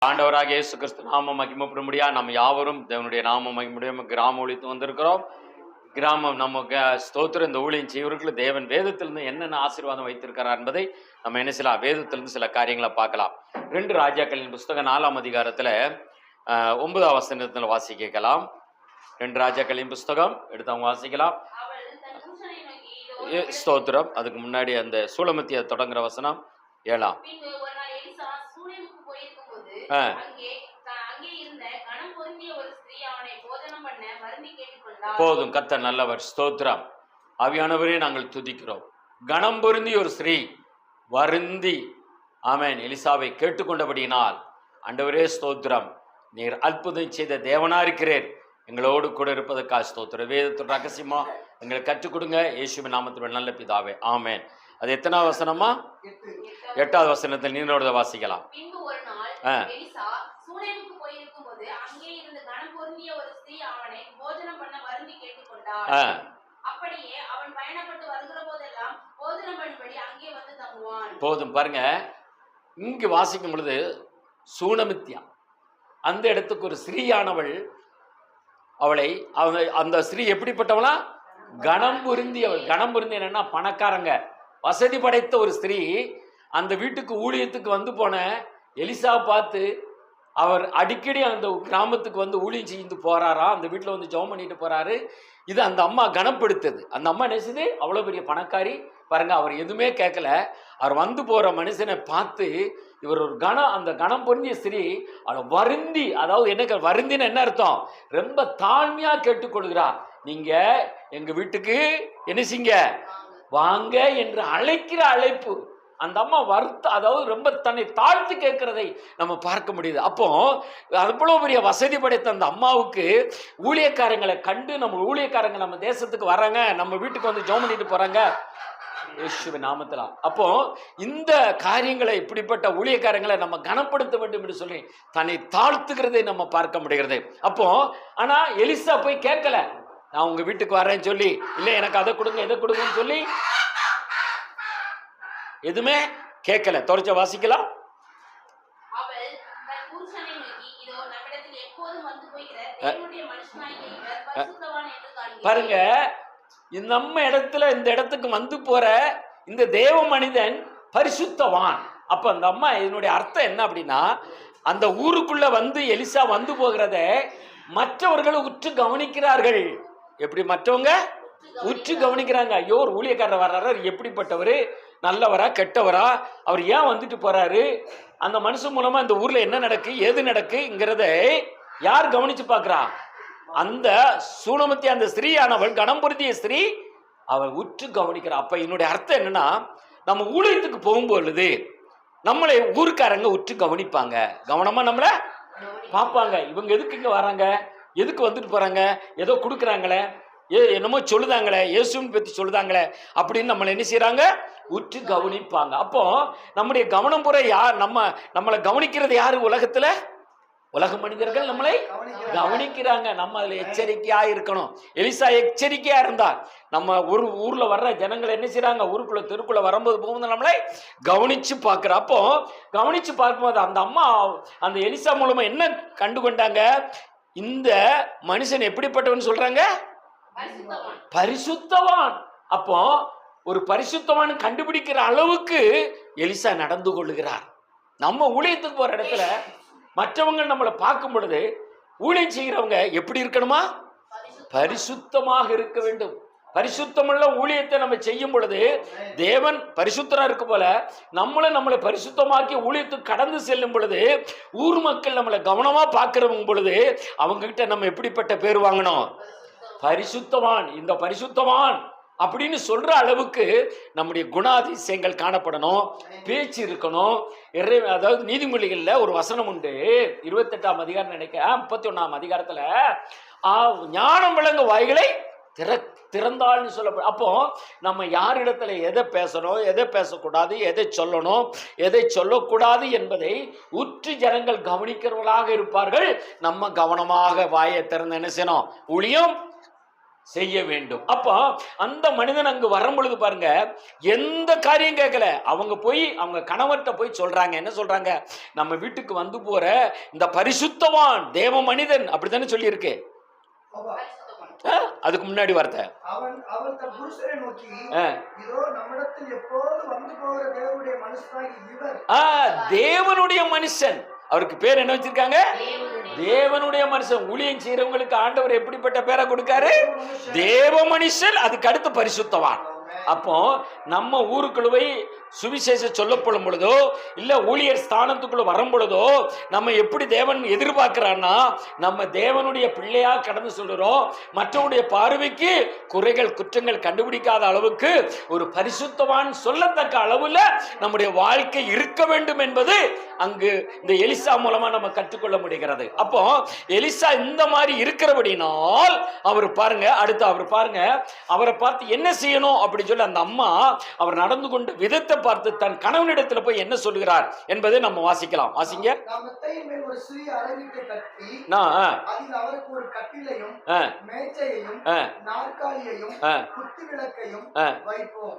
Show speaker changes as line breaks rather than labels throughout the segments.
ஆண்டவராக இயேசு கிறிஸ்து நாம மகிமைப்படும்படியா நம்ம யாவரும் தேவனுடைய நாம மகிமையுடைய கிராம ஒழித்து வந்திருக்கிறோம். கிராமம் நம்ம ஸ்தோத்திரம். இந்த ஊழியம் செய்வர்களுக்கு தேவன் வேதத்திலிருந்து என்னென்ன ஆசீர்வாதம் வைத்திருக்கிறார் என்பதை நம்ம என்ன செய்யலாம், வேதத்திலிருந்து சில காரியங்களை பார்க்கலாம். 2 ராஜாக்களின் புஸ்தகம் 4ஆம் அதிகாரத்தில் 9ஆம் வசனத்தில் வாசிக்கலாம். 2 ராஜாக்களின் புஸ்தகம் எடுத்தவங்க வாசிக்கலாம். ஸ்தோத்திரம். அதுக்கு முன்னாடி அந்த சூலமத்திய தொடங்குற வசனம் 7ஆம். போதும், கர்த்தர் நல்லவர். ஸ்தோத்திரம். ஆவியானவரே நாங்கள் துதிக்கிறோம். கணம் பொருந்தி ஒரு ஸ்ரீ வருந்தி ஆமென் எலிசாவை கேட்டுக்கொண்டபடியினால் ஆண்டவரே ஸ்தோத்திரம், நீர் அற்புதம் செய்த தேவனா இருக்கிறீர். எங்களோடு கூட இருப்பதற்காக ஸ்தோத்திரம். வேதத்தோட ரகசியமா எங்களுக்கு கற்றுக் கொடுங்க. இயேசுவின் நாமத்தில் நல்ல பிதாவே, ஆமென். அது எத்தனாவது வசனமா? 8வது வசனத்தில் நீரோட வாசிக்கலாம். போதும் பாருங்க, இங்கு வாசிக்கும் பொழுது சூனமித்தியா அந்த இடத்துக்கு ஒரு ஸ்ரீயானவள், அவளை அந்த ஸ்ரீ எப்படிப்பட்டவளா? கணம் பொருந்தியவள். கணம் பொருந்தி என்னன்னா பணக்காரங்க, வசதி படைத்த ஒரு ஸ்திரீ. அந்த வீட்டுக்கு ஊழியத்துக்கு வந்து போன எலிசா பார்த்து அவர் அடிக்கடி அந்த கிராமத்துக்கு வந்து ஊழியம் செய்து போறாரா, அந்த வீட்டில் வந்து ஜெபம் பண்ணிட்டு போறாரு. இது அந்த அம்மா கனப்படுத்தது. அந்த அம்மா நினைச்சது அவ்வளோ பெரிய பணக்காரி பாருங்க. அவர் எதுவுமே கேட்கல. அவர் வந்து போற மனுஷனை பார்த்து இவர் ஒரு அந்த கணம் பொருந்திய ஸ்திரீ அவளை வருந்தி, அதாவது என்ன வருந்தின்னு என்ன அர்த்தம்? ரொம்ப தாழ்மையா கேட்டுக்கொள்கிறார். நீங்க எங்க வீட்டுக்கு என்ன செய்ங்க, வாங்க என்று அழைக்கிற அழைப்பு. அந்த அம்மா அதாவது ரொம்ப தன்னை தாழ்த்து கேட்கிறதை நம்ம பார்க்க முடியுது. அப்போ அவ்வளோ பெரிய வசதி படைத்த அந்த அம்மாவுக்கு ஊழியக்காரங்களை கண்டு, நம்ம ஊழியக்காரங்க நம்ம தேசத்துக்கு வராங்க, நம்ம வீட்டுக்கு வந்து ஜெபம் பண்ணிட்டு போறாங்க இயேசுவின் நாமத்துல. அப்போ இந்த காரியங்களை, இப்படிப்பட்ட ஊழியக்காரங்களை நம்ம கனப்படுத்த வேண்டும் என்று சொல்லி தன்னை தாழ்த்துகிறதை நம்ம பார்க்க முடிகிறது. அப்போ ஆனா எலிசா போய் கேட்கல, நான் உங்க வீட்டுக்கு வரேன்னு சொல்லி, இல்லை எனக்கு அதை கொடுங்க இதை கொடுங்கன்னு சொல்லி எதுவுமே கேட்கல. தொடர்ச்சி வாசிக்கலாம். பாருங்க, நம்ம இடத்துல இந்த இடத்துக்கு வந்து போற இந்த தேவ மனிதன் பரிசுத்தவான். அப்ப அந்த அம்மா இதனுடைய அர்த்தம் என்ன அப்படின்னா, அந்த ஊருக்குள்ள வந்து எலிசா வந்து போகிறத மற்றவர்கள் உற்று கவனிக்கிறார்கள். எப்படி மற்றவங்க உற்று கவனிக்கிறாங்க? ஐயோ, ஒரு ஊழியக்காரர் வர்றாரு, எப்படிப்பட்டவர், நல்லவரா கெட்டவரா, அவர் ஏன் வந்துட்டு போறாரு, அந்த மனுஷன் மூலமா இந்த ஊர்ல என்ன நடக்கு ஏது நடக்குங்கிறத யார் கவனிச்சு பார்க்கிறா? அந்த சூனமத்தி அந்த ஸ்திரீயானவள், கணம் பொருந்திய ஸ்திரீ, அவள் உற்று கவனிக்கிறார். அப்ப என்னுடைய அர்த்தம் என்னன்னா, நம்ம ஊழியத்துக்கு போகும்பொழுது நம்மளை ஊருக்காரங்க உற்று கவனிப்பாங்க, கவனமா நம்மளை பார்ப்பாங்க. இவங்க எதுக்கு இங்க வராங்க, எதுக்கு வந்துட்டு போறாங்க, ஏதோ கொடுக்குறாங்களே, என்னமோ சொல்லுதாங்களே, இயேசுவின் பற்றி சொல்லுதாங்களே அப்படின்னு நம்மளை என்ன செய்யறாங்க, உற்று கவனிப்பாங்க. அப்போ நம்முடைய கவனம் புற நம்மளை கவனிக்கிறது யாரு? உலகத்துல உலக மனிதர்கள் நம்மளை கவனிக்கிறாங்க. நம்ம அதுல எச்சரிக்கையா இருக்கணும். எலிசா எச்சரிக்கையா இருந்தார். நம்ம ஒரு ஊர்ல வர்ற ஜனங்களை என்ன செய்யறாங்க, ஊருக்குள்ள தெருக்குள்ள வரும்போது போகும்போது நம்மளை கவனிச்சு பார்க்கிற. அப்போ கவனிச்சு பார்க்கும்போது அந்த அம்மா அந்த எலிசா மூலமா என்ன கண்டு கொண்டாங்க, இந்த மனுஷன் எப்படிப்பட்டவன் சொல்றாங்க, பரிசுத்தவான். அப்போ ஒரு பரிசுத்தவான் கண்டுபிடிக்கிற அளவுக்கு எலிசா நடந்து கொள்ளுகிறார். நம்ம ஊழியத்துக்கு போற இடத்துல மற்றவங்க நம்மளை பார்க்கும் பொழுது ஊழியம் செய்கிறவங்க எப்படி இருக்கணுமா, பரிசுத்தமாக இருக்க வேண்டும். பரிசுத்தமுள்ள ஊழியத்தை நம்ம செய்யும் பொழுது தேவன் பரிசுத்தரா இருக்க போல நம்மளும் நம்மளை பரிசுத்தமாக்கி ஊழியத்துக்கு கடந்து செல்லும் பொழுது ஊர் மக்கள் நம்மளை கவனமா பார்க்கிறவங்க பொழுது அவங்க கிட்ட நம்ம எப்படிப்பட்ட பேர் வாங்கணும், பரிசுத்தவான். இந்த பரிசுத்தவான் அப்படின்னு சொல்ற அளவுக்கு நம்முடைய குணாதிசயங்கள் காணப்படணும், பேச்சு இருக்கணும். அதாவது நீதிமொழிகள்ல ஒரு வசனம் உண்டு, 28ஆம் அதிகாரம் நினைக்க 31ஆம் அதிகாரத்துல ஞானம் விளங்க வாய்களை திறந்தாள்னு சொல்லப்படும். அப்போ நம்ம யாரிடத்துல எதை பேசணும், எதை பேசக்கூடாது, எதை சொல்லணும், எதை சொல்லக்கூடாது என்பதை உற்று ஜனங்கள் கவனிக்கிறவர்களாக இருப்பார்கள். நம்ம கவனமாக வாயை திறந்து என்ன செய்யணும், ஊழியம் செய்ய வேண்டும். அப்போ அந்த மனிதன் அங்கு வரும் பொழுது பாருங்க, எந்த காரியம் கேட்கல. அவங்க போய் அவங்க கணவர்கிட்ட போய் சொல்றாங்க. என்ன சொல்றாங்க? நம்ம வீட்டுக்கு வந்து போற இந்த பரிசுத்தவான் தேவ மனிதன், அப்படித்தானே சொல்லி இருக்கு. அதுக்கு முன்னாடி வார்த்தை தேவனுடைய மனுஷன். அவருக்கு பேர் என்ன வச்சிருக்காங்க? தேவனுடைய மனுஷன். ஊழியம் செய்யறவங்களுக்கு ஆண்டவர் எப்படிப்பட்ட பேரை கொடுக்காரு? தேவ மனுஷன். அதுக்கு அடுத்து பரிசுத்தவான். அப்போ நம்ம ஊருக்குள்ள போய் சுவிசேஷம் சொல்லப்படும் பொழுதோ இல்ல ஊழியர் ஸ்தானத்துக்குள்ள வரும் பொழுதோ நம்ம எப்படி தேவன் எதிர்பார்க்கிறான்னா, நம்ம தேவனுடைய பிள்ளையா கடந்து சொல்றோம். மற்றவருடைய பார்வைக்கு குறைகள் குற்றங்கள் கண்டுபிடிக்காத அளவுக்கு ஒரு பரிசுத்தவான் சொல்லத்தக்க அளவுல நம்முடைய வாழ்க்கை இருக்க வேண்டும் என்பது அங்கு இந்த எலிசா மூலமா நம்ம கற்றுக்கொள்ள முடிகிறது. அப்போ எலிசா இந்த மாதிரி இருக்கிறபடினால் அவர் பாருங்க, அடுத்து அவர் பாருங்க, அவரை பார்த்து என்ன செய்யணும் அப்படின்னு சொல்லி அந்த அம்மா அவர் நடந்து கொண்ட விதத்தை பார்த்து தன் கணவனிடத்தில் போய் என்ன சொல்கிறார் என்பதை நம்ம வாசிக்கலாம். வாசிங்க.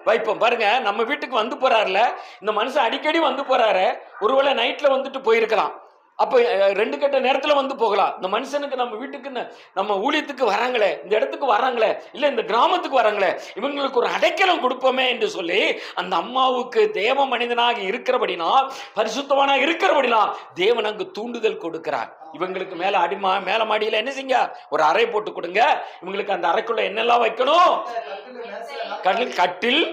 வைப்போம். பாருங்க, நம்ம வீட்டுக்கு வந்து போறாருல இந்த மனுஷன், அடிக்கடி வந்து போறாரு. ஒருவேளை நைட்ல வந்துட்டு போயிருக்கலாம். அப்போ 2 கட்ட நேரத்தில் வந்து போகலாம். இந்த மனுஷனுக்கு நம்ம வீட்டுக்கு நம்ம ஊழியத்துக்கு வராங்களே, இந்த இடத்துக்கு வராங்களே, இல்லை இந்த கிராமத்துக்கு வராங்களே, இவங்களுக்கு ஒரு அடைக்கலம் கொடுப்போமே என்று சொல்லி அந்த அம்மாவுக்கு தேவ மனிதனாக இருக்கிறபடினா, பரிசுத்தவனாக இருக்கிறபடினா தேவன் அங்கு தூண்டுதல் கொடுக்கிறார். இவங்களுக்கு மேல மாடியில் என்ன செய்யுங்க, ஒரு அறை போட்டு கொடுங்க. இவங்களுக்கு அந்த அறைக்குள்ள என்னெல்லாம் வைக்கணும்? கட்டில்,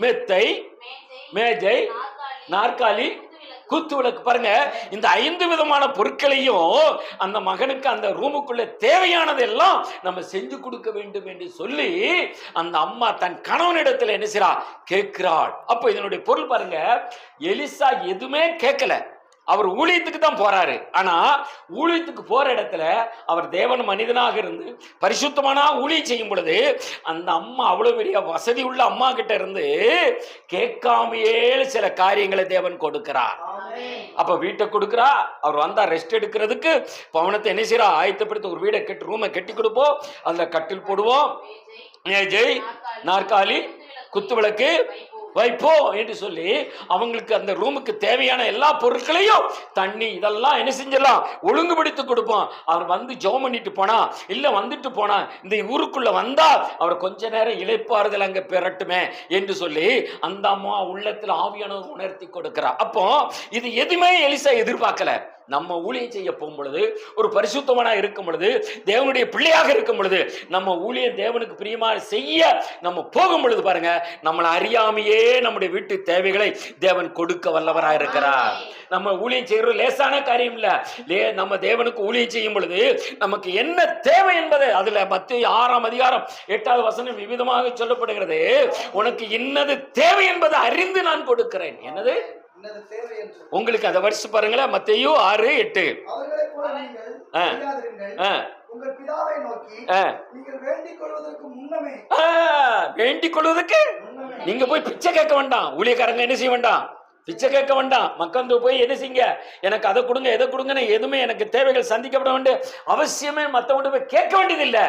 மெத்தை, மேஜை, நாற்காலி, குத்து விளக்கு. பாருங்க, இந்த 5 விதமான பொருட்களையும் அந்த மகனுக்கு அந்த ரூமுக்குள்ள தேவையானது எல்லாம் நம்ம செஞ்சு கொடுக்க வேண்டும் என்று சொல்லி அந்த அம்மா தன் கணவனிடத்தில் என்ன செய்றா? கேட்கிறாள். அப்ப இதனுடைய பொருள் பாருங்க, எலிசா எதுவுமே கேட்கல. அவர் ஊழியத்துக்கு தான் போறாரு. ஆனா ஊழியத்துக்கு போற இடத்துல அவர் தேவன் மனிதனாக இருந்து பரிசுத்தமான ஊழியம் செய்யும் பொழுது அந்த அம்மா அவ்வளவு பெரிய வசதி உள்ள அம்மா கிட்ட இருந்து கேட்காமையே சில காரியங்களை தேவன் கொடுக்கிறார். அப்ப வீட்டை கொடுக்கிறா. அவர் வந்தா ரெஸ்ட் எடுக்கிறதுக்கு பவனத்தை என்ன செய்யறா? ஆயத்தப்படுத்த ஒரு வீடை கட்டி ரூமை கட்டி கொடுப்போம். அதுல கட்டில் போடுவோம், மேஜை, நாற்காலி, குத்து விளக்கு வைப்போம் என்று சொல்லி அவங்களுக்கு அந்த ரூமுக்கு தேவையான எல்லா பொருட்களையும், தண்ணி, இதெல்லாம் என்ன செஞ்சிடலாம்? ஒழுங்குபடுத்தி கொடுப்போம். அவர் வந்து ஜெபம் பண்ணிட்டு போனா, இல்ல வந்துட்டு போனா, இந்த ஊருக்குள்ள வந்தா அவர் கொஞ்ச நேரம் இளைப்பாறுதல் அங்க பெறட்டுமே என்று சொல்லி அந்த அம்மா உள்ளத்தில் ஆவியானவர் உணர்த்தி கொடுக்கிறார். அப்போ இது எதுவுமே எலிசா எதிர்பார்க்கல. நம்ம ஊழியம் செய்ய போகும் பொழுது, ஒரு பரிசுத்தவனா இருக்கும் பொழுது, தேவனுடைய பிள்ளையாக இருக்கும் பொழுது, நம்ம ஊழியம் தேவனுக்கு பிரியமா செய்ய நம்ம போகும் பொழுது பாருங்க, நம்மளை அறியாமையே நம்முடைய வீட்டு தேவைகளை தேவன் கொடுக்க வல்லவராக இருக்கிறார். நம்ம ஊழியம் செய்யறது லேசான காரியம் இல்ல. நம்ம தேவனுக்கு ஊழியம் செய்யும் பொழுது நமக்கு என்ன தேவை என்பது அதுல மத்தேயு 6ஆம் அதிகாரம் 8வது வசனம் விவிதமாக சொல்லப்படுகிறது. உனக்கு இன்னது தேவை என்பதை அறிந்து நான் கொடுக்கிறேன். என்னது உங்களுக்கு? அதை வரிசை பாருங்களேன். மத்தேயு 6:8. வேண்டிக் கொள்வதற்கு நீங்க போய் பிச்சை கேட்க வேண்டாம். ஊழியக்காரங்க என்ன செய்ய வேண்டாம்? பிச்சை கேட்க வேண்டாம். மக்கள் போய் என்ன செய்யுங்க, எனக்கு அதை கொடுங்க எதை கொடுங்கன்னு எதுவுமே எனக்கு தேவைகள் சந்திக்கப்பட வேண்டிய அவசியமே மற்றவங்க போய் கேட்க வேண்டியதில்லை.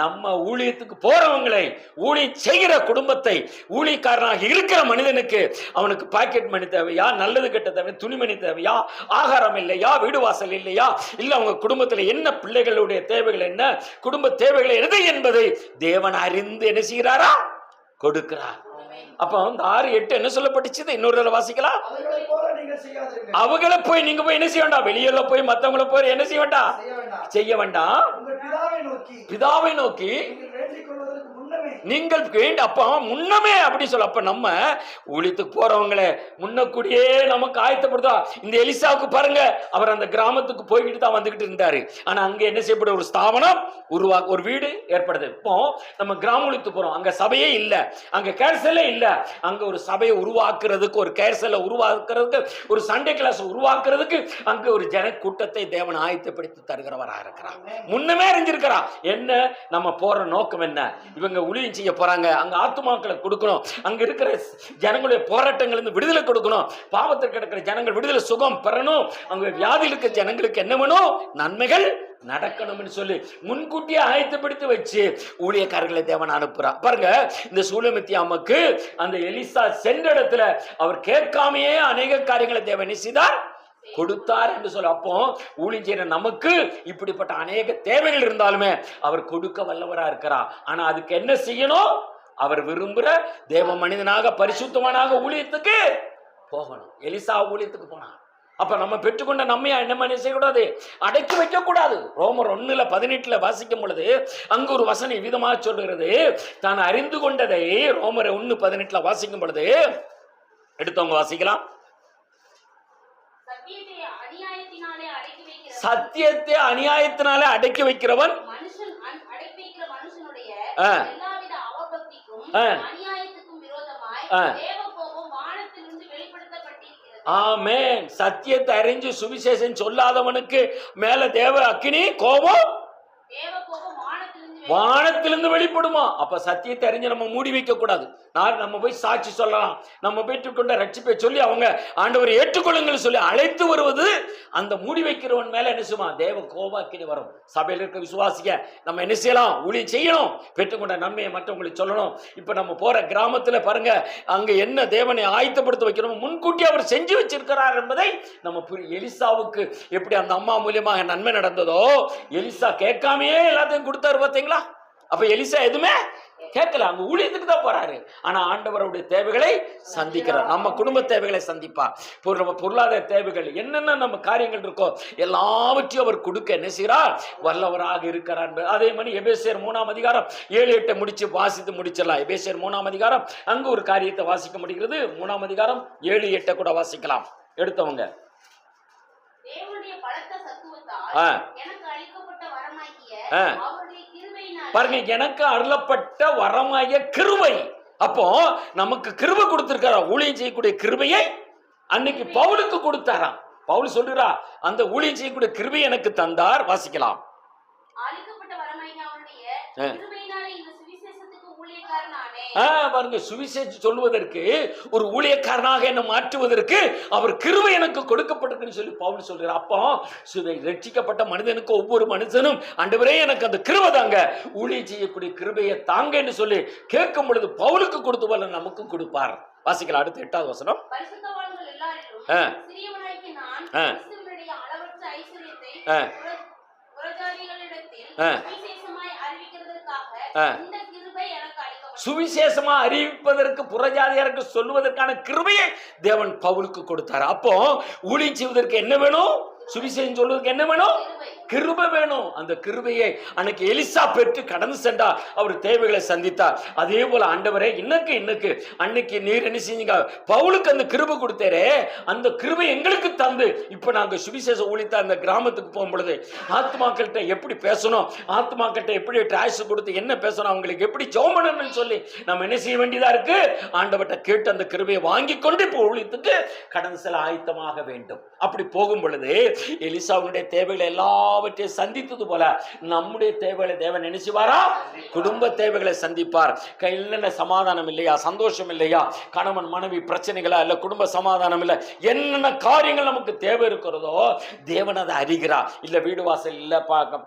நம்ம ஊழியத்துக்கு போறவங்களை, ஊழியம் செய்கிற குடும்பத்தை, ஊழியக்காரனாக இருக்கிற மனிதனுக்கு அவனுக்கு பாக்கெட் மணி தேவையா, நல்லது கெட்ட தேவை, துணிமணி தேவையா, ஆகாரம் இல்லையா, வீடு வாசல் இல்லையா, இல்ல அவங்க குடும்பத்தில் என்ன பிள்ளைகளுடைய தேவைகள் என்ன, குடும்ப தேவைகள் எது என்பதை தேவன் அறிந்து என்ன செய்கிறாரா? கொடுக்கிறார். அப்ப 6:8 என்ன சொல்லப்பட்டுச்சு? இன்னொரு வாசிக்கலாம். அவங்கள போய் நீங்க போய் என்ன செய்ய வேண்டாம்? வெளியில போய் மத்தவங்கள போய் என்ன செய்ய வேண்டாம்? செய்ய வேண்டாம். பிதாவை நோக்கி நீங்கள் அப்ப முன்னமே அப்படி சொல்ல. அப்ப நம்ம ஊழியத்துக்கு போறவங்களே முன்னக்கூடியே நமக்கு ஆயத்தப்படுதா? இந்த எலிசாவுக்கு பாருங்க, அவர் அந்த கிராமத்துக்கு போய்கிட்டு தான் வந்துகிட்டு இருந்தாரு. ஆனா அங்க என்ன செய்யப்படும்? ஒரு ஸ்தாபனம் ஒரு வீடு ஏற்படுது. இப்போ நம்ம கிராம ஊழியத்துக்கு போறோம், அங்க சபையே இல்ல, அங்க கேர்சலே இல்ல. அங்க ஒரு சபையை உருவாக்குறதுக்கு, ஒரு கேர்சலை உருவாக்குறதுக்கு, ஒரு சண்டே கிளாஸ் உருவாக்குறதுக்கு அங்க ஒரு ஜன கூட்டத்தை தேவன் ஆயத்தப்படுத்தி தருகிறவரா இருக்கிறார். முன்னமே அறிஞ்சிருக்கிறார். என்ன நம்ம போற நோக்கம் என்ன? இவங்க ஊழியம் செய்ய போறாங்க, அங்க ஆத்துமாக்களை கொடுக்கணும், அங்க இருக்கிற ஜனங்களுடைய போராட்டங்கள் இருந்து விடுதலை கொடுக்கணும், பாவத்தில் கிடக்கிற ஜனங்கள் விடுதலை சுகம் பெறணும், அங்க வியாதியில் இருக்கிற ஜனங்களுக்கு என்ன வேணும்? நன்மைகள் நடக்கணும்னு சொல்லி முன்கூட்டியே ஆயத்தப்படுத்தி வச்சு ஊழியக்காரர்களை தேவன் அனுப்புறான். பாருங்க, இந்த சூலமித்தி அம்மாக்கு அந்த எலிசா சென்ற இடத்துல அவர் கேட்காமையே அநேக காரியங்களை தேவன் செய்தார், கொடுத்தார் என்று சொல்ல. அப்போ ஊழியம் செய்யற நமக்கு இப்படிப்பட்ட அநேக தேவைகள் இருந்தாலுமே அவர் கொடுக்க வல்லவரா இருக்கிறார். ஆனா அதுக்கு என்ன செய்யணும்? அவர் விரும்புற தேவ மனிதனாக பரிசுத்தமானாக ஊழியத்துக்கு போகணும். எலிசா ஊழியத்துக்கு போனார். அப்ப நம்ம பெற்றுக்கொண்ட நம்மையா என்ன செய்யக்கூடாது? அடக்கி வைக்க கூடாது. ரோமர் 1:18 வாசிக்கும் பொழுது அங்கு ஒரு வசனம் விதமாக சொல்லுகிறது. தான் அறிந்து கொண்டதை ரோமர் 1:18 வாசிக்கும் பொழுது எடுத்தவங்க வாசிக்கலாம். சத்தியத்தை அநியாயத்தினாலே அடக்கி வைக்கிறவன் ஆமென். சத்தியத்தை அறிஞ்சு சுவிசேஷம் சொல்லாதவனுக்கு மேல தேவ அக்கினி கோபம் வானத்திலிருந்து வெளிப்படுமா? அப்ப சத்தியத்தை அறிஞ்சு நம்ம மூடி வைக்க கூடாது. நம்ம போய் சாட்சி சொல்லலாம், நம்ம பெற்றுக்கொண்ட ரட்சிப்பை சொல்லி அவங்க ஆண்டவரை ஏற்றுக்கொள்ளுங்கள் சொல்லி அழைத்து வருவது அந்த மூடி வைக்கிறவன் மேல என்ன செய்யுமா? தேவ கோபாக்கினி வரும். சபையில் இருக்க விசுவாசிக்க நம்ம என்ன செய்யலாம்? ஊழியம் செய்யணும், பெற்றுக்கொண்ட நன்மையை மற்றவங்களுக்கு சொல்லணும். இப்ப நம்ம போற கிராமத்துல பாருங்க, அங்க என்ன தேவனை ஆயத்தப்படுத்த வைக்கணும் முன்கூட்டி அவர் செஞ்சு வச்சிருக்கிறார் என்பதை நம்ம எலிசாவுக்கு எப்படி அந்த அம்மா மூலியமாக நன்மை நடந்ததோ, எலிசா கேட்காமையே எல்லாத்தையும் கொடுத்தாரு பார்த்தீங்களா? அப்ப எலிசா எதுவுமே கேட்கல, அங்க ஊழியத்துக்கு தான் போறாரு. ஆனா ஆண்டவருடைய தேவைகளை சந்திக்கிறார். நம்ம குடும்ப தேவைகளை சந்திப்பார். பொருளாதார தேவைகள் என்னென்ன நம்ம காரியங்கள் இருக்கோ எல்லாவற்றையும் அவர் கொடுக்க என்ன செய்கிறார்? வல்லவராக இருக்கிறார். அதே மாதிரி எபேசியர் 3:7 8 முடிச்சு வாசித்து முடிச்சிடலாம். எபேசியர் 3:7 அங்க ஒரு காரியத்தை வாசிக்க முடிகிறது. 3:7 7 8 கூட வாசிக்கலாம். எடுத்தவங்க பாருங்க, எனக்கு அருளப்பட்ட வரமாகிய கிருபை. அப்போ நமக்கு கிருபை கொடுத்திருக்காரா? ஊழியம் செய்யக்கூடிய கிருபையை அன்னைக்கு பவுலுக்கு கொடுத்தாராம். பவுல் சொல்றா, அந்த ஊழியம் செய்யக்கூடிய கிருபை எனக்கு தந்தார். வாசிக்கலாம். பாருங்க, சுவிசேஷம் சொல்லுவதற்கு ஒரு ஊழியக்காரனாக என்ன மாற்றுவதற்கு அவர் கிருபை எனக்கு கொடுக்கப்பட்டிருக்குன்னு சொல்லி பவுல் சொல்றார். அப்போ ரட்சிக்கப்பட்ட மனிதனுக்கு ஒவ்வொரு மனுஷனும் ஆண்டவரே எனக்கு அந்த கிருபை தாங்க, ஊழியம் செய்யக்கூடிய கிருபையை தாங்க என்று சொல்லி கேட்கும் பொழுது பவுலுக்கு கொடுத்து போல நமக்கும் கொடுப்பார். வாசிக்கலாம். அடுத்து 8வது வசனம். சுவிசேஷமா அறிவிப்பதற்கு புறஜாதியாருக்கு சொல்லுவதற்கான கிருபையை தேவன் பவுலுக்கு கொடுத்தார். அப்போ ஊழியம் செய்வதற்கு என்ன வேணும்? சுவிசேஷம் சொல்வதற்கு என்ன வேணும்? கிருபை வேணும். அந்த கிருபையை அன்னைக்கு எலிசா பெற்று கடந்து சென்றார். அவர் தேவைகளை சந்தித்தார். அதே போல ஆண்டவரே இன்னைக்கு அன்னைக்கு நீர் என்ன செஞ்சீங்க? பவுலுக்கு அந்த கிருபை கொடுத்தாரே, அந்த கிருபை எங்களுக்கு தந்து இப்ப நாங்க சுவிசேஷ ஊழியத்தை அந்த கிராமத்துக்கு போகும் பொழுது ஆத்மாக்கள்கிட்ட எப்படி பேசணும், ஆத்மாக்கள்கிட்ட எப்படி ட்ராய்ஸ் கொடுத்து என்ன பேசணும், அவங்களுக்கு எப்படி ஜெபம் பண்ணணும்னு சொல்லி நம்ம என்ன செய்ய வேண்டியதா இருக்கு? ஆண்டவர்கிட்ட கேட்டு அந்த கிருபையை வாங்கி கொண்டு இப்போ ஊழியத்துக்கு கடந்து செல்ல ஆயத்தமாக வேண்டும். அப்படி போகும் பொழுது எலிசாவுடைய தேவைகளை எல்லாவற்றையும் சந்தித்தது போல நம்முடைய தேவைகளை தேவன் நினைச்சுவாரா? குடும்ப தேவைகளை சந்திப்பார். கையில் சமாதானம் இல்லையா, சந்தோஷம் இல்லையா, கணவன் மனைவி பிரச்சனைகளா இல்ல, குடும்ப சமாதானம் இல்ல, என்னென்ன காரியங்கள் நமக்கு தேவை இருக்கிறதோ தேவன் அதை அறிகிறார். இல்ல வீடு வாசல் இல்ல,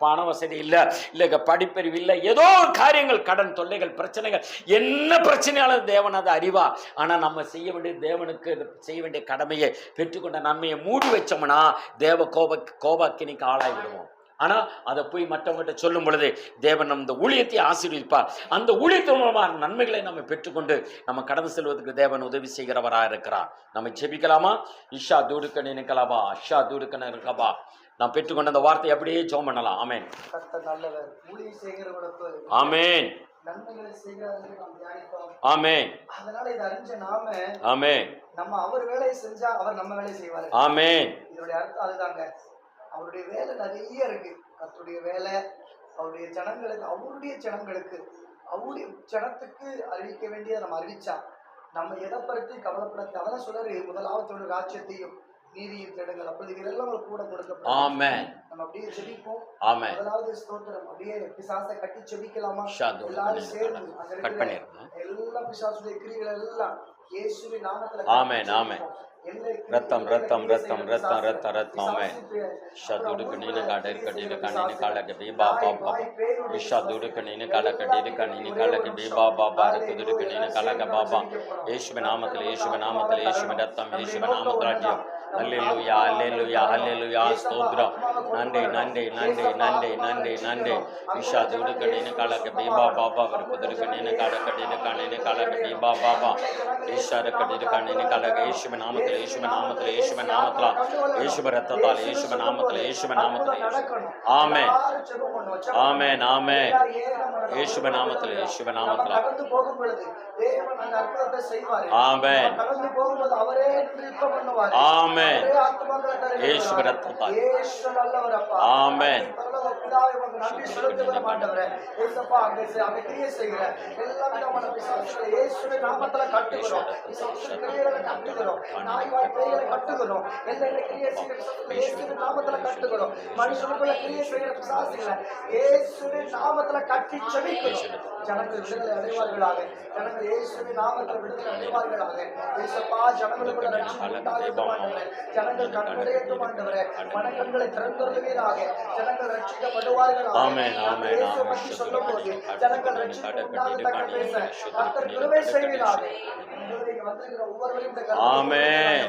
பண வசதி இல்ல, இல்ல படிப்பறிவு இல்ல, ஏதோ காரியங்கள், கடன் தொல்லைகள், பிரச்சனைகள், என்ன பிரச்சனையாலும் தேவன் அதை அறிவார். ஆனா நம்ம செய்ய வேண்டிய தேவனுக்கு செய்ய வேண்டிய கடமையை பெற்றுக்கொண்ட நன்மையை மூடி வச்சோம்னா தேவ கோபாக்கினிக்கு ஆளாய் விடுவோம். ஆனா அதை போய் மற்றவங்கிட்ட சொல்லும் பொழுது தேவன் நம்ம ஊழியத்தை ஆசீர்வதிப்பார். அந்த ஊழியத்தின் மூலமாக நன்மைகளை நம்ம பெற்றுக்கொண்டு நம்ம கடந்து செல்வதற்கு தேவன் உதவி செய்கிறவராக இருக்கிறார். நம்ம ஜெபிக்கலாமா? இஷா தூடுக்க நினைக்கலாமா, அஷா தூடுக்க நினைக்கலாமா? நாம் பெற்றுக்கொண்ட அந்த வார்த்தை அப்படியே ஜெபம் பண்ணலாம். ஆமென். ஆமென்.
நன்மைகளை செய்கிறார்கள் நாம் தியானிப்போம்.
ஆமென்.
அதனால இத அறிஞ்ச நாம
ஆமென்
நம்ம அவர் வேலையை செஞ்சா அவர் நம்ம வேலையை செய்வார்.
ஆமென்.
இதோட அர்த்தம் அதுதாங்க. அவருடைய வேலை நிறைய இருக்கு. கர்த்தருடைய வேலை அவருடைய ஜனங்களுக்கு, அவருடைய ஜனத்துக்கு அறிவிக்க வேண்டியதை நம்ம அறிவிச்சா நம்ம எதை பற்றி கவலைப்பட தேவை சொல்றாரு. முதலாவது ராஜ்யத்தையும் நீதியும் தேடுங்கள், அப்படி இதெல்லாம் கூட கொடுக்கப்படும்.
ஆமென்.
நம்ம அப்படியே ஜெபிப்போம்.
ஆமென்.
முதலாவது ஸ்தோத்திரம். அப்படியே பிசாசை கட்டி ஜெபிக்கலாமா? எல்லாரும் சேர்ந்து அந்த எல்லா பிசாசுடைய கிரியைகள் எல்லாம் இயேசுவின் நாமத்துல
ஆமென். ஆமென். ரத்தம் ரத்தம் ரத்தம் ரத்தம் ரத்தம் ரத்தம் ஆமென். ஷதுருக்கு நீனு காடர் கட்டிடு கண்ணினு காலக்கு பீபா பாபா ஷதுருக்கு நீனு காலக்கட்டிடு கண்ணினு காலக்கு பீபா பாபா ரத்துருக்கு நீனு காலக்க பாபா இயேசுவின் நாமத்தில் இயேசுவின் நாமத்தில் இயேசுவின் ரத்தம் இயேசுவின் நாமத்தில் ராஜ்யம். அல்லேலூயா அல்லேலூயா அல்லேலூயா ஸ்தோத்திரம். நன்றி நன்றி நன்றி நன்றி நன்றி நன்றி. ஷதுருக்கு நீனு காலக்கு பீபா பாபா ரத்துருக்கு நீனு காலக்கட்டிடு கண்ணினு காலக்கு பீபா பாபா ஈஷார கட்டிடு கண்ணினு காலக்க இயேசுவின் நாமத்தில் இயேசுவின் நாமத்தில் இயேசுவின் நாமத்தில் இயேசுவின் ரத்தத்தால் இயேசுவின் நாமத்தில் இயேசுவின் நாமத்தில் ஆமென் ஆமென் ஆமென். இயேசுவின் நாமத்தில் இயேசுவின் நாமத்தில்
கடந்து போகும் பொழுது தேவன் அந்த அற்புதத்தை செய்வார்.
ஆமென்
கடந்து போகும்போது அவரே யுத்தம் பண்ணுவார்.
ஆமென்.
அவரே ஆத்துமாக்களை தருகிறார்.
இயேசுவின் ரத்தத்தால்
இயேசு நல்லவர் அப்பா.
ஆமென்.
பரலோக பிதாவே உமக்கு நன்றி செலுத்துகிறோம் ஆண்டவரே. இயேசுப்பா அங்கே கிரியை செய்கிற எல்லா விதமான பிசாசுகளை இயேசுவின் நாமத்துல கட்டுகிறோம். பிசாசுகளின் கிரியைகளை கட்டுகிறோம். நாய்வாய் பேய்களை கட்டுகிறோம். எல்லையில கிரியை செய்கிற பிசாசுகளை இயேசுவின் நாமத்துல கட்டுகிறோம். மனுஷனுக்குள்ள கிரியை செய்கிற பிசாசுகளை இயேசுவின் நாமத்துல கட்டி செபிக்கிறோம். ஜனங்கள் விடுதலை அடைவார்களாக. ஜனங்கள் இயேசுவின் நாமத்தில் விடுதலை அடைவார்களாக. இயேசுப்பா ஜனங்களுக்குள்ள ரட்சிப்பு உண்டாகட்டும் ஆண்டவரே. ஜனங்கள் கண்ணுடையட்டும் ஆண்டவரே. மனக்கண்களை திறந்தருளுவீராக. ஜனங்கள் ரட்சிக்கப்படுவார்களாக.
ஆமென் ஆமென்
இயேசுவை பற்றி சொல்லும்போது ஜனங்கள் ரட்சிப்பு உண்டாகத்தக்க பேச கர்த்தர் கிருபை செய்வீராக. ஆண்டவரே, இங்க வந்திருக்கிற ஒவ்வொருவரையும் இந்த கருத்தை
ஆமென்.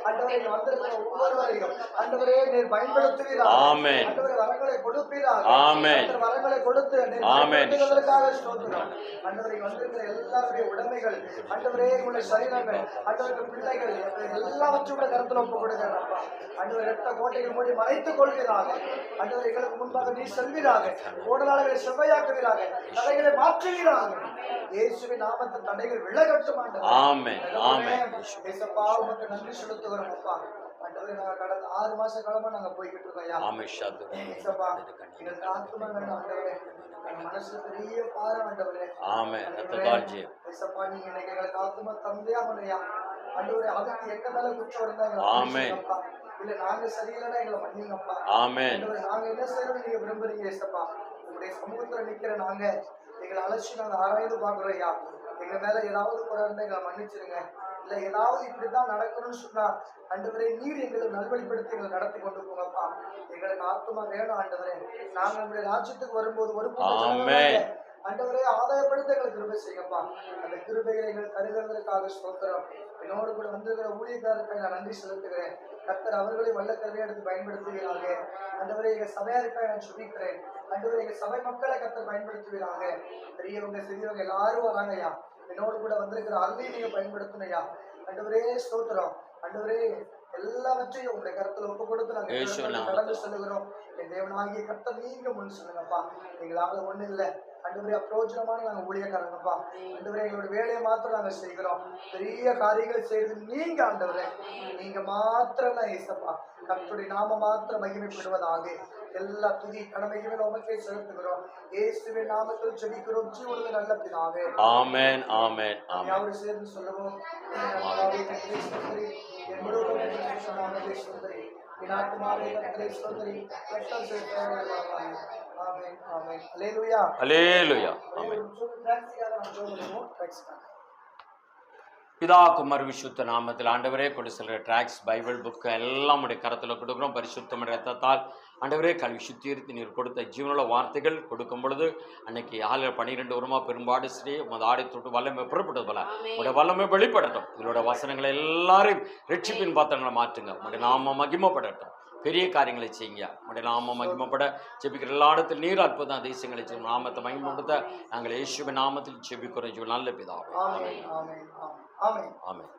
ஆண்டவரே, இங்க வந்திருக்கிற ஒவ்வொருவரையும் ஆண்டவரே நீர் பயன்படுத்துவீராக.
ஆமென்.
ஆண்டவரே, வரங்களை கொடுப்பீராக.
ஆமென்.
கர்த்தர் வரங்களை கொடுத்து நீர்
ஆமென்.
பயன்படுத்துவதற்காக ஸ்தோத்திரம். ஆண்டவரே, இங்க வந்திருக்கிற எல்லாருடைய உடைமைகள் ஆண்டவரே உங்களுடைய சரீரங்கள் ஆண்டவருக்கு பிள்ளைகள் எல்லாவற்றையும் கூட கருத்துல ஒப்பு கொடுக்கிறேன் அப்பா. ஆண்டவரே, இரத்த கோட்டைகள் மூடி மறைத்துக் கொள்வீராக. ஆண்டவரே, எங்களுக்கு முன்பாக நீ செல்வீராக. ஓடலாளர்களை செவ்வையாக்குவீராக. தடைகளை மாற்றுவீராக. இயேசுவின் நாமத்தில் தடைகள் விலகட்டும் ஆண்டவரே.
ஆமென் ஆமென்.
இயேசுப்பா உமக்கு நன்றி செலுத்துகிறோம் அப்பா. ஆண்டவரே, நாங்க கடந்த 6 மாச காலமா நாங்க போய்கிட்டு இருக்கோம் ஐயா.
ஆமென். ஷதுருக்கு
இயேசுப்பா, எங்களுக்கு ஆத்துமா வேணும் ஆண்டவரே. எங்க மனசுல பெரிய பாரம் ஆண்டவரே.
ஆமென். ரத்தத்தால் ஜெயம்.
இயேசுப்பா, நீங்க இன்னைக்கு எங்களுக்கு ஆத்துமா தந்தையாமலையா ஆண்டவரே, அதுக்கு எங்க மேல குற்றம் இருந்தா எங்களை
ஆமென்.
மன்னிச்சுங்கப்பா. இல்ல நாங்க சரியில்லைன்னா எங்களை மன்னிங்கப்பா.
ஆமென்.
ஆண்டவரே, நாங்க என்ன செய்யணும்னு நீங்க விரும்புறீங்க இயேசுப்பா. உங்களுடைய சமூகத்துல நிக்கிற நாங்க எங்களை அழைச்சி நாங்க ஆராய்ந்து பாக்குறோம் ஐயா. எங்க மேல ஏதாவது குறை இருந்தா எங்களை மன்னிச்சிருங்க. இல்ல ஏதாவது இப்படித்தான் நடக்கணும்னு சொன்னா ஆண்டவரே நீர் எங்களை நல்வழிப்படுத்தி எங்களை நடத்தி கொண்டு போங்கப்பா. எங்களுக்கு ஆத்துமா வேணும் ஆண்டவரே. நாங்க உங்களுடைய ராஜ்யத்துக்கு வரும்போது ஒரு
ஆமென்.
ஆண்டவரே ஆதாயப்படுத்த எங்களுக்கு கிருபை செய்யப்பா. அந்த கிருபைகளை எங்களுக்கு தருகிறதற்காக ஸ்தோத்திரம். என்னோடு கூட வந்திருக்கிற ஊழியக்காரருக்கு நான் நன்றி செலுத்துகிறேன். கர்த்தர் அவர்களை வல்ல கருவியை எடுத்து பயன்படுத்துவீராக. ஆண்டவரே, எங்க சபையாருக்காக நான் சுபிக்கிறேன். ஆண்டவரே, எங்க சபை மக்களை கர்த்தர் பயன்படுத்துவீராக. பெரியவங்க சிறியவங்க எல்லாரும் வராங்கய்யா. என்னோடு கூட வந்திருக்கிற அருளையும் நீங்க பயன்படுத்தணையா. ஆண்டவரே ஸ்தோத்திரம். ஆண்டவரே, எல்லாவற்றையும் உங்களுடைய கருத்துல ஒப்பு கொடுத்து நாங்க கடந்து செல்லுகிறோம். என் தேவனாகிய கர்த்தர் நீங்க முன் சொல்லுங்கப்பா. எங்களால ஒண்ணு இல்லை ஆண்டவரே, அப்பிரோஜனமான நாங்க ஊழியக்காரங்கப்பா. ஆண்டவரே, எங்களோட வேலையை மாத்திரம் நாங்க செய்கிறோம். பெரிய காரியங்களை செய்யறது நீங்க ஆண்டவரே. நீங்க மாத்திரம் தான் ஏசப்பா. கர்த்தருடைய நாம மாத்திரம் மகிமைப்படுவதாக. எல்லா துதி கடமையுமே உமக்கே செலுத்துகிறோம். இயேசுவின் நாமத்தில் ஜெபிக்கிறோம் ஜீவனுள்ள நல்ல பிதாவே.
ஆமென் ஆமென் ஆமென்.
யாவரும் சேர்ந்து சொல்லுவோம். கர்த்தாவே, கர்த்தரை ஸ்தோத்திரி. என் முழுவதும் என்னை சொன்னாமலே ஸ்தோத்திரி. என் ஆத்துமாவே கர்த்தரை ஸ்தோத்திரி. கர்த்தர் சேர்த்து ஆமென் ஆமென். அல்லேலூயா
அல்லேலூயா. ஆமென். பிதா குமார் விசுத்த நாமத்தில் ஆண்டவரே கொண்டு செல்கிற ட்ராக்ஸ் பைபிள் புக்கு எல்லாம் உடைய கரத்தில் கொடுக்குறோம். பரிசுத்தம் ரத்தத்தால் ஆண்டவரே கல்வி சுத்திகரித்து நீர் கொடுத்த ஜீவனுள்ள வார்த்தைகள் கொடுக்கும் பொழுது அன்னைக்கு 12 வருமா பெரும்பாடு ஸ்ரீ உமது ஆடை தொட்டு வல்லமை புறப்பட்டது போல உடைய வல்லமை வெளிப்படட்டும். இதோட வசனங்களை எல்லாரையும் ரட்சிப்பின் பாத்திரங்களை மாற்றுங்க. உடைய நாம மகிமைப்படட்டும். பெரிய காரியங்களை செய்யுங்க. உடைய நாம மகிமைப்பட ஜெபிக்கிற எல்லா இடத்தில் நீர் அற்புதம் தேசங்களை செய்யும். நாமத்தை மகிமைப்படுத்த நாங்கள் இயேசுவின் நாமத்தில் ஜெபிக்கிறோம். நல்ல பிதாவே. ஆமென்.
ஆமென் ஆமென் ஆமென்.
ஆமென்.